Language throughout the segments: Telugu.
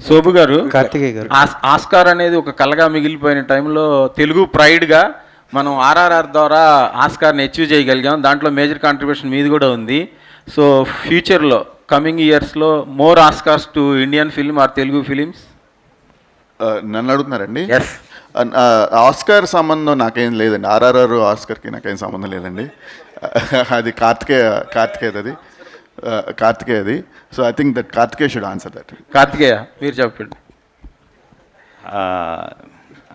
శోభు గారు, కార్తికేయ గారు, ఆస్కార్ అనేది ఒక కళగా మిగిలిపోయిన టైంలో తెలుగు ప్రైడ్గా మనం ఆర్ఆర్ఆర్ ద్వారా ఆస్కార్ని అచీవ్ చేయగలిగాం. దాంట్లో మేజర్ కాంట్రిబ్యూషన్ మీది కూడా ఉంది. సో ఫ్యూచర్లో కమింగ్ ఇయర్స్లో more Oscars to Indian film or Telugu films. నన్ను అడుగుతున్నారండి? ఎస్. ఆస్కార్ సంబంధం నాకేం లేదండి. ఆర్ఆర్ఆర్ ఆస్కార్కి నాకేం సంబంధం లేదండి. అది కార్తికేయది. So I think that Karthikeya should answer that. Karthikeya, మీరు చెప్పండి.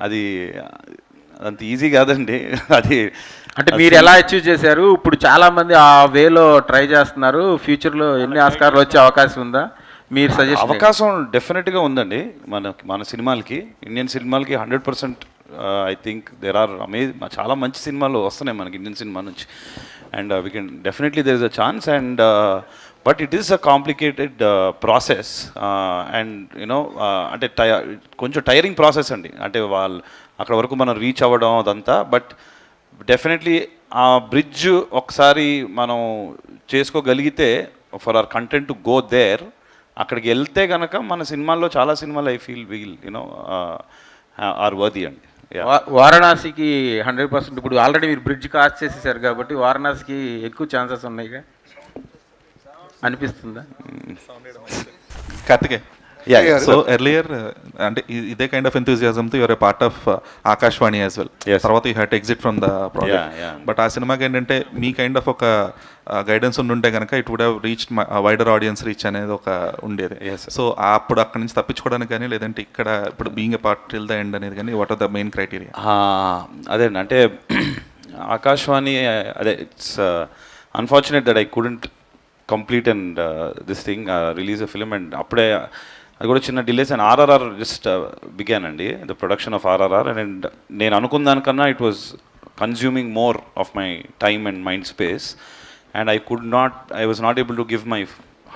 అది అంత ఈజీ కాదండి. అది అంటే మీరు ఎలా అచీవ్ చేశారు? ఇప్పుడు చాలామంది ఆ వేలో ట్రై చేస్తున్నారు. ఫ్యూచర్లో ఎన్ని ఆస్కార్లు వచ్చే అవకాశం ఉందా? మీరు సజెస్ట్. అవకాశం డెఫినెట్గా ఉందండి. మన సినిమాలకి, ఇండియన్ సినిమాలకి 100% ఐ థింక్ దేర్ ఆర్ చాలా మంచి సినిమాలు వస్తున్నాయి మనకి ఇండియన్ సినిమా నుంచి. And we can definitely there is a chance. And but it is a complicated process. And you know అంటే కొంచెం టైరింగ్ ప్రాసెస్ అండి. అంటే వాళ్ళు అక్కడ వరకు మనం రీచ్ అవ్వడం అదంతా. బట్ డెఫినెట్లీ ఆ బ్రిడ్జ్ ఒకసారి మనం చేసుకోగలిగితే for our content to go there, అక్కడికి వెళ్తే కనుక మన సినిమాల్లో చాలా సినిమాలు I feel we'll you know are worthy అండి. వారణాసికి 100%. ఇప్పుడు ఆల్రెడీ మీరు బ్రిడ్జ్ కాస్ట్ చేసేసారు కాబట్టి వారణాసికి ఎక్కువ ఛాన్సెస్ ఉన్నాయిగా అనిపిస్తుందా? కార్తికేయ, సో ఎర్లియర్ అంటే ఇదే కైండ్ ఆఫ్ ఎంతూజియాజంతో your a part of Aakashavaani as well. తర్వాత you had to exit from the project. But ఆ సినిమాకి ఏంటంటే మీ కైండ్ ఆఫ్ ఒక గైడెన్స్ ఉంటే కనుక it would have reached wider audience reach అనేది ఒక ఉండేది. సో అప్పుడు అక్కడి నుంచి తప్పించుకోవడానికి కానీ, లేదంటే ఇక్కడ ఇప్పుడు being a part till the end అనేది కానీ, what are the main criteria? అదే అంటే ఆకాశవాణి, అదే it's unfortunate that I couldn't complete and this thing release a film. And అప్పుడే అది కూడా చిన్న delays. And RRR just began అండి, the production of RRR. And నేను అనుకున్న దానికన్నా it was consuming more of my time and mind space. And I was not able to give my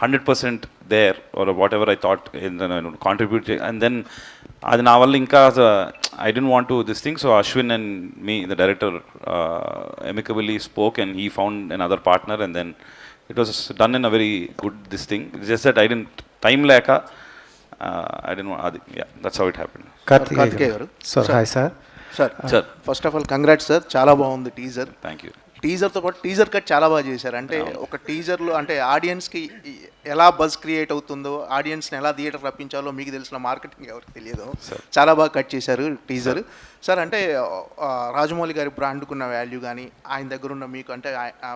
100% there or whatever I thought in contribute. And then అది నా వల్ల ఇంకా I didn't want to this thing. So Ashwin and me, the director, amicably spoke and he found another partner, and then it was done in a very good this thing. It's just that I didn't time leka. I didn't want. Yeah, that's how it happened. Karthikeya గారు. Sir hi sir. Sir first of all congrats sir, చాలా బాగుంది టీజర్. Thank you. టీజర్తో పాటు టీజర్ కట్ చాలా బాగా చేశారు. అంటే ఒక టీజర్లో అంటే ఆడియన్స్కి ఎలా బజ్ క్రియేట్ అవుతుందో, ఆడియన్స్ని ఎలా థియేటర్ రప్పించాలో మీకు తెలిసిన మార్కెటింగ్ ఎవరికి తెలియదు. చాలా బాగా కట్ చేశారు టీజర్. సార్ అంటే రాజమౌళి గారి బ్రాండ్కున్న వాల్యూ కానీ, ఆయన దగ్గర ఉన్న మీకు అంటే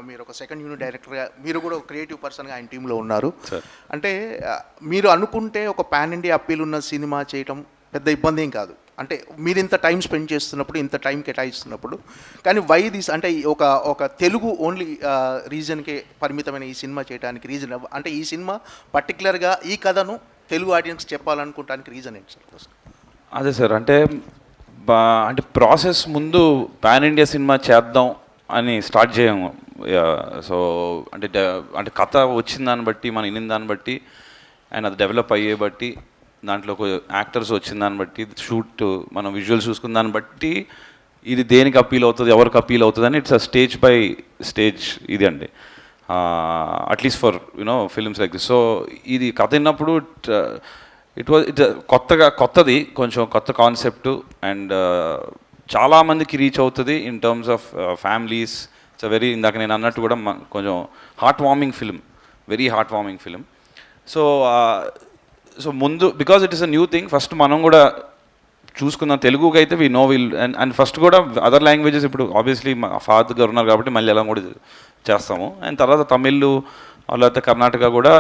మీరు ఒక సెకండ్ యూనిట్ డైరెక్టర్గా, మీరు కూడా ఒక క్రియేటివ్ పర్సన్గా ఆయన టీంలో ఉన్నారు. అంటే మీరు అనుకుంటే ఒక పాన్ ఇండియా అప్పీల్ ఉన్న సినిమా చేయటం పెద్ద ఇబ్బంది ఏం కాదు. అంటే మీరు ఇంత టైం స్పెండ్ చేస్తున్నప్పుడు, ఇంత టైం కేటాయిస్తున్నప్పుడు, కానీ వై దిస్ అంటే ఒక తెలుగు ఓన్లీ రీజన్కే పరిమితమైన ఈ సినిమా చేయడానికి రీజన్ అంటే ఈ సినిమా పర్టికులర్గా ఈ కథను తెలుగు ఆడియన్స్ చెప్పాలనుకోవడానికి రీజన్ ఏంటి సార్? అదే సార్, అంటే ప్రాసెస్ ముందు పాన్ ఇండియా సినిమా చేద్దాం అని స్టార్ట్ చేయము. సో అంటే కథ వచ్చిన దాన్ని బట్టి, మనం వినిన దాన్ని బట్టి, అండ్ అది డెవలప్ అయ్యే బట్టి, దాంట్లో యాక్టర్స్ వచ్చిన దాన్ని బట్టి, షూట్ మనం విజువల్స్ చూసుకున్న దాన్ని బట్టి ఇది దేనికి అప్పీల్ అవుతుంది, ఎవరికి అప్పీల్ అవుతుంది అని it's a stage by stage ఇది అండి. At least for you know films like this. So ఇది కథ విన్నప్పుడు ఇట్ కొత్తది, కొంచెం కొత్త కాన్సెప్ట్. అండ్ చాలామందికి రీచ్ అవుతుంది in terms of families. It's very, ఇందాక నేను అన్నట్టు కూడా కొంచెం heart warming film, very heart warming film. So ముందు because it is a new thing, first మనం కూడా చూసుకుందాం. తెలుగుకి అయితే we know will and first కూడా అదర్ లాంగ్వేజెస్, ఇప్పుడు ఆబ్వియస్లీ మా ఫాదర్ గారు ఉన్నారు కాబట్టి మళ్ళీ ఎలా కూడా చేస్తాము. అండ్ తర్వాత తమిళ్ లేకపోతే కర్ణాటక కూడా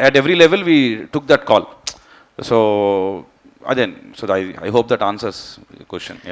at every level we took that call. So again, so I hope that answers your question.